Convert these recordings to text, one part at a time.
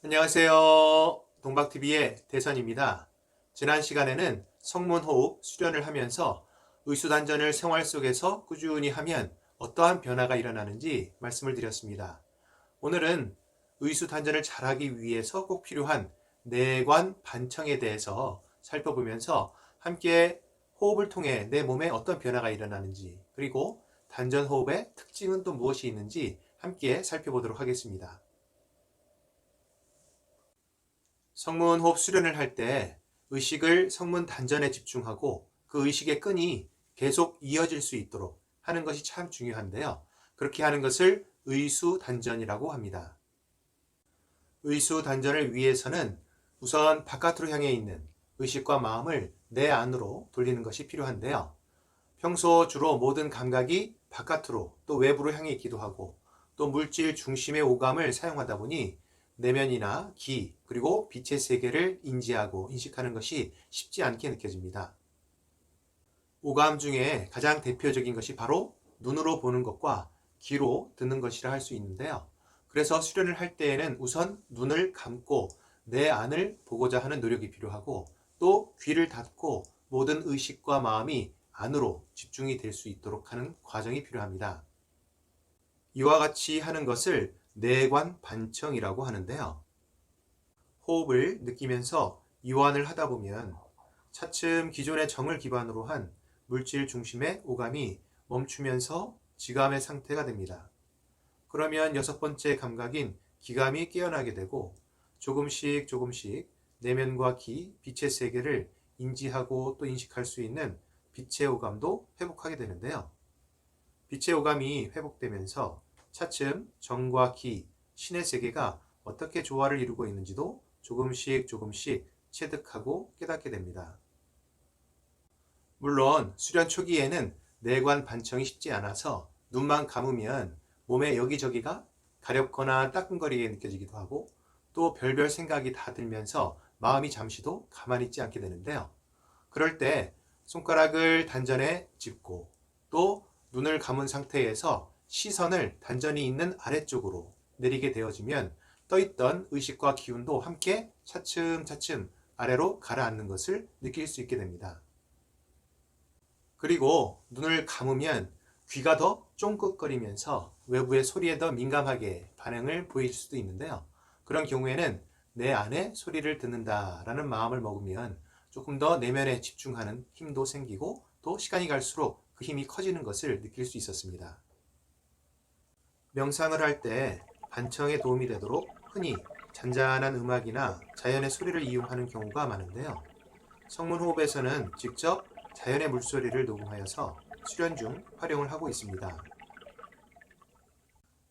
안녕하세요. 동박TV의 대선입니다. 지난 시간에는 성문호흡 수련을 하면서 의수단전을 생활 속에서 꾸준히 하면 어떠한 변화가 일어나는지 말씀을 드렸습니다. 오늘은 의수단전을 잘하기 위해서 꼭 필요한 내관 반청에 대해서 살펴보면서 함께 호흡을 통해 내 몸에 어떤 변화가 일어나는지, 그리고 단전호흡의 특징은 또 무엇이 있는지 함께 살펴보도록 하겠습니다. 성문호흡 수련을 할 때 의식을 성문 단전에 집중하고 그 의식의 끈이 계속 이어질 수 있도록 하는 것이 참 중요한데요. 그렇게 하는 것을 의수단전이라고 합니다. 의수단전을 위해서는 우선 바깥으로 향해 있는 의식과 마음을 내 안으로 돌리는 것이 필요한데요. 평소 주로 모든 감각이 바깥으로 또 외부로 향해 있기도 하고 또 물질 중심의 오감을 사용하다 보니 내면이나 기 그리고 빛의 세계를 인지하고 인식하는 것이 쉽지 않게 느껴집니다. 오감 중에 가장 대표적인 것이 바로 눈으로 보는 것과 귀로 듣는 것이라 할 수 있는데요. 그래서 수련을 할 때에는 우선 눈을 감고 내 안을 보고자 하는 노력이 필요하고 또 귀를 닫고 모든 의식과 마음이 안으로 집중이 될 수 있도록 하는 과정이 필요합니다. 이와 같이 하는 것을 내관 반청이라고 하는데요. 호흡을 느끼면서 이완을 하다 보면 차츰 기존의 정을 기반으로 한 물질 중심의 오감이 멈추면서 지감의 상태가 됩니다. 그러면 여섯 번째 감각인 기감이 깨어나게 되고 조금씩 내면과 기, 빛의 세계를 인지하고 또 인식할 수 있는 빛의 오감도 회복하게 되는데요. 빛의 오감이 회복되면서 차츰 정과 기, 신의 세계가 어떻게 조화를 이루고 있는지도 조금씩 체득하고 깨닫게 됩니다. 물론 수련 초기에는 내관 반청이 쉽지 않아서 눈만 감으면 몸의 여기저기가 가렵거나 따끔거리게 느껴지기도 하고 또 별별 생각이 다 들면서 마음이 잠시도 가만히 있지 않게 되는데요. 그럴 때 손가락을 단전에 짚고 또 눈을 감은 상태에서 시선을 단전이 있는 아래쪽으로 내리게 되어지면 떠있던 의식과 기운도 함께 차츰 아래로 가라앉는 것을 느낄 수 있게 됩니다. 그리고 눈을 감으면 귀가 더 쫑긋거리면서 외부의 소리에 더 민감하게 반응을 보일 수도 있는데요. 그런 경우에는 내 안에 소리를 듣는다라는 마음을 먹으면 조금 더 내면에 집중하는 힘도 생기고 또 시간이 갈수록 그 힘이 커지는 것을 느낄 수 있었습니다. 명상을 할 때 반청에 도움이 되도록 흔히 잔잔한 음악이나 자연의 소리를 이용하는 경우가 많은데요. 성문호흡에서는 직접 자연의 물소리를 녹음하여서 수련 중 활용을 하고 있습니다.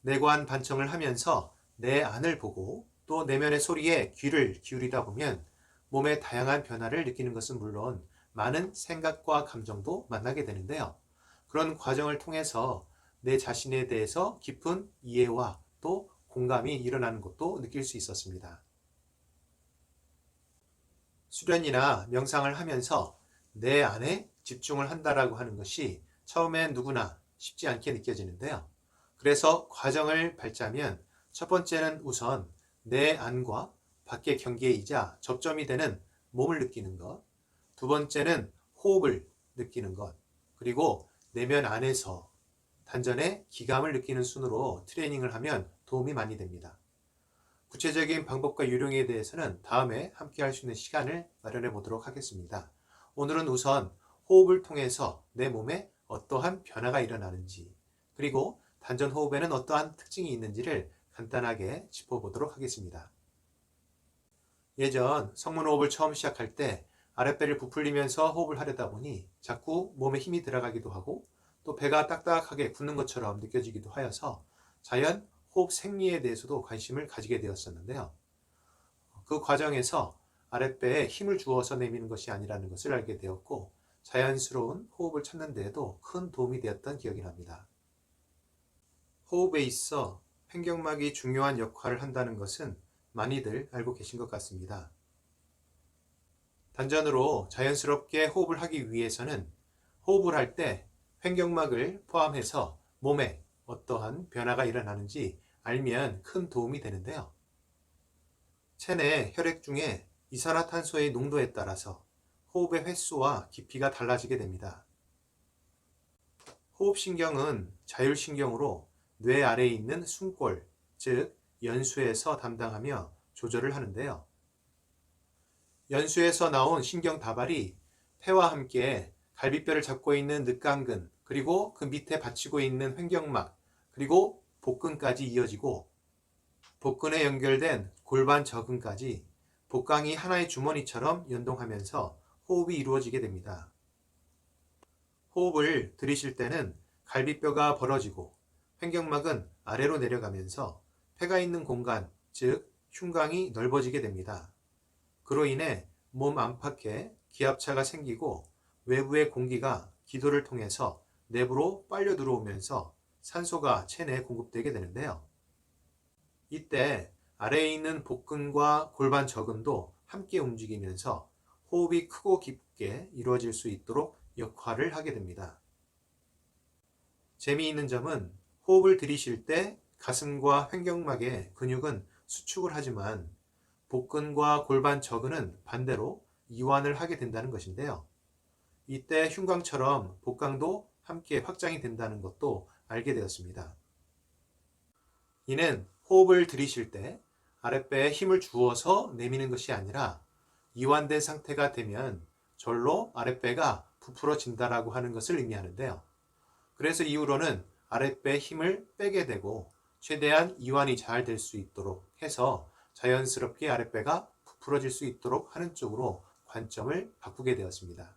내관 반청을 하면서 내 안을 보고 또 내면의 소리에 귀를 기울이다 보면 몸의 다양한 변화를 느끼는 것은 물론 많은 생각과 감정도 만나게 되는데요. 그런 과정을 통해서 내 자신에 대해서 깊은 이해와 또 공감이 일어나는 것도 느낄 수 있었습니다. 수련이나 명상을 하면서 내 안에 집중을 한다라고 하는 것이 처음엔 누구나 쉽지 않게 느껴지는데요. 그래서 과정을 밟자면 첫 번째는 우선 내 안과 밖의 경계이자 접점이 되는 몸을 느끼는 것, 두 번째는 호흡을 느끼는 것, 그리고 내면 안에서 단전의 기감을 느끼는 순으로 트레이닝을 하면 도움이 많이 됩니다. 구체적인 방법과 요령에 대해서는 다음에 함께 할 수 있는 시간을 마련해 보도록 하겠습니다. 오늘은 우선 호흡을 통해서 내 몸에 어떠한 변화가 일어나는지, 그리고 단전 호흡에는 어떠한 특징이 있는지를 간단하게 짚어보도록 하겠습니다. 예전 성문호흡을 처음 시작할 때 아랫배를 부풀리면서 호흡을 하려다 보니 자꾸 몸에 힘이 들어가기도 하고 또 배가 딱딱하게 굳는 것처럼 느껴지기도 하여서 자연 호흡 생리에 대해서도 관심을 가지게 되었었는데요. 그 과정에서 아랫배에 힘을 주어서 내미는 것이 아니라는 것을 알게 되었고 자연스러운 호흡을 찾는 데에도 큰 도움이 되었던 기억이 납니다. 호흡에 있어 횡격막이 중요한 역할을 한다는 것은 많이들 알고 계신 것 같습니다. 단전으로 자연스럽게 호흡을 하기 위해서는 호흡을 할 때 횡격막을 포함해서 몸에 어떠한 변화가 일어나는지 알면 큰 도움이 되는데요. 체내 혈액 중에 이산화탄소의 농도에 따라서 호흡의 횟수와 깊이가 달라지게 됩니다. 호흡신경은 자율신경으로 뇌 아래에 있는 숨골, 즉 연수에서 담당하며 조절을 하는데요. 연수에서 나온 신경 다발이 폐와 함께 갈비뼈를 잡고 있는 늑강근, 그리고 그 밑에 받치고 있는 횡격막, 그리고 복근까지 이어지고 복근에 연결된 골반 저근까지 복강이 하나의 주머니처럼 연동하면서 호흡이 이루어지게 됩니다. 호흡을 들이쉴 때는 갈비뼈가 벌어지고 횡격막은 아래로 내려가면서 폐가 있는 공간, 즉 흉곽이 넓어지게 됩니다. 그로 인해 몸 안팎에 기압차가 생기고 외부의 공기가 기도를 통해서 내부로 빨려 들어오면서 산소가 체내에 공급되게 되는데요. 이때 아래에 있는 복근과 골반 저근도 함께 움직이면서 호흡이 크고 깊게 이루어질 수 있도록 역할을 하게 됩니다. 재미있는 점은 호흡을 들이쉴 때 가슴과 횡격막의 근육은 수축을 하지만 복근과 골반 저근은 반대로 이완을 하게 된다는 것인데요. 이때 흉곽처럼 복강도 함께 확장이 된다는 것도 알게 되었습니다. 이는 호흡을 들이쉴 때 아랫배에 힘을 주어서 내미는 것이 아니라 이완된 상태가 되면 절로 아랫배가 부풀어진다라고 하는 것을 의미하는데요. 그래서 이후로는 아랫배에 힘을 빼게 되고 최대한 이완이 잘 될 수 있도록 해서 자연스럽게 아랫배가 부풀어질 수 있도록 하는 쪽으로 관점을 바꾸게 되었습니다.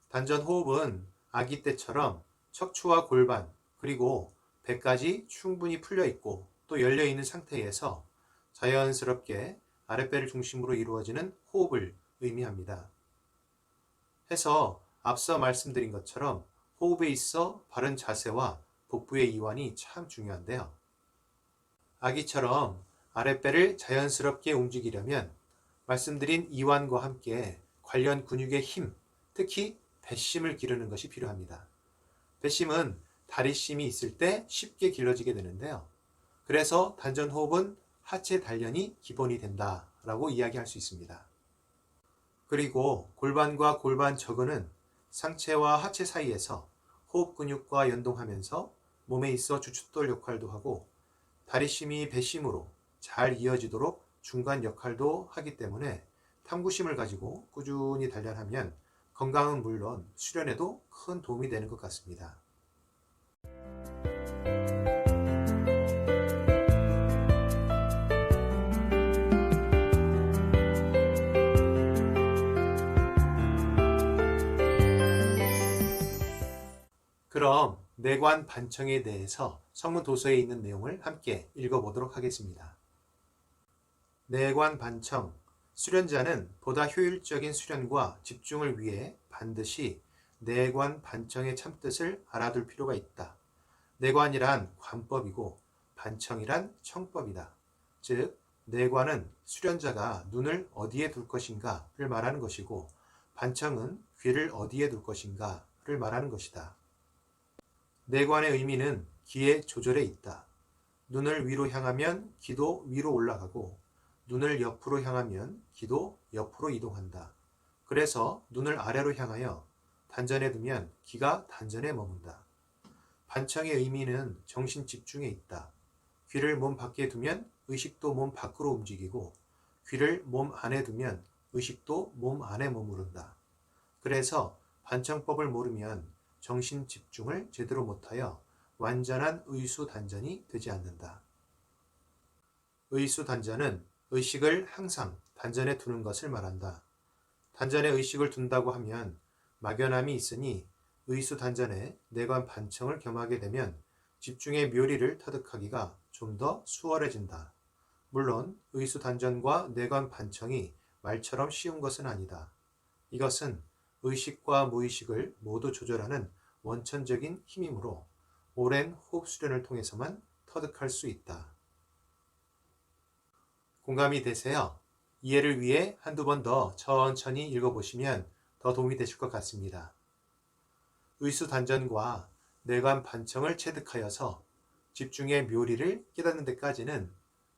단전 호흡은 아기 때처럼 척추와 골반 그리고 배까지 충분히 풀려 있고 또 열려 있는 상태에서 자연스럽게 아랫배를 중심으로 이루어지는 호흡을 의미합니다. 해서 앞서 말씀드린 것처럼 호흡에 있어 바른 자세와 복부의 이완이 참 중요한데요. 아기처럼 아랫배를 자연스럽게 움직이려면 말씀드린 이완과 함께 관련 근육의 힘, 특히 배심을 기르는 것이 필요합니다. 배심은 다리심이 있을 때 쉽게 길러지게 되는데요. 그래서 단전 호흡은 하체 단련이 기본이 된다라고 이야기할 수 있습니다. 그리고 골반과 골반 저근은 상체와 하체 사이에서 호흡 근육과 연동하면서 몸에 있어 주춧돌 역할도 하고 다리심이 배심으로 잘 이어지도록 중간 역할도 하기 때문에 탐구심을 가지고 꾸준히 단련하면 건강은 물론 수련에도 큰 도움이 되는 것 같습니다. 그럼 내관 반청에 대해서 성문 도서에 있는 내용을 함께 읽어보도록 하겠습니다. 내관 반청, 수련자는 보다 효율적인 수련과 집중을 위해 반드시 내관 반청의 참뜻을 알아둘 필요가 있다. 내관이란 관법이고 반청이란 청법이다. 즉, 내관은 수련자가 눈을 어디에 둘 것인가를 말하는 것이고 반청은 귀를 어디에 둘 것인가를 말하는 것이다. 내관의 의미는 귀의 조절에 있다. 눈을 위로 향하면 귀도 위로 올라가고 눈을 옆으로 향하면 귀도 옆으로 이동한다. 그래서 눈을 아래로 향하여 단전에 두면 귀가 단전에 머문다. 반청의 의미는 정신 집중에 있다. 귀를 몸 밖에 두면 의식도 몸 밖으로 움직이고 귀를 몸 안에 두면 의식도 몸 안에 머무른다. 그래서 반청법을 모르면 정신 집중을 제대로 못하여 완전한 의수단전이 되지 않는다. 의수단전은 의식을 항상 단전에 두는 것을 말한다. 단전에 의식을 둔다고 하면 막연함이 있으니 의수단전에 내관 반청을 겸하게 되면 집중의 묘리를 터득하기가 좀 더 수월해진다. 물론 의수단전과 내관 반청이 말처럼 쉬운 것은 아니다. 이것은 의식과 무의식을 모두 조절하는 원천적인 힘이므로 오랜 호흡 수련을 통해서만 터득할 수 있다. 공감이 되세요? 이해를 위해 한두 번 더 천천히 읽어보시면 더 도움이 되실 것 같습니다. 의수단전과 내관 반청을 체득하여서 집중의 묘리를 깨닫는 데까지는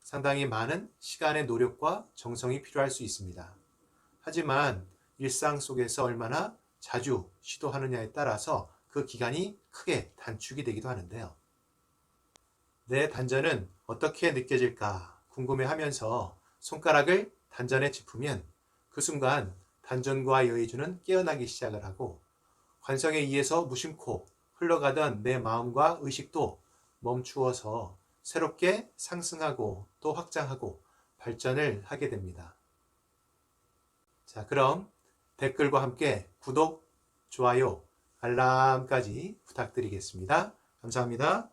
상당히 많은 시간의 노력과 정성이 필요할 수 있습니다. 하지만 일상 속에서 얼마나 자주 시도하느냐에 따라서 그 기간이 크게 단축이 되기도 하는데요. 내 단전은 어떻게 느껴질까 궁금해하면서 손가락을 단전에 짚으면 그 순간 단전과 여의주는 깨어나기 시작을 하고 관성에 의해서 무심코 흘러가던 내 마음과 의식도 멈추어서 새롭게 상승하고 또 확장하고 발전을 하게 됩니다. 자, 그럼 댓글과 함께 구독, 좋아요, 알람까지 부탁드리겠습니다. 감사합니다.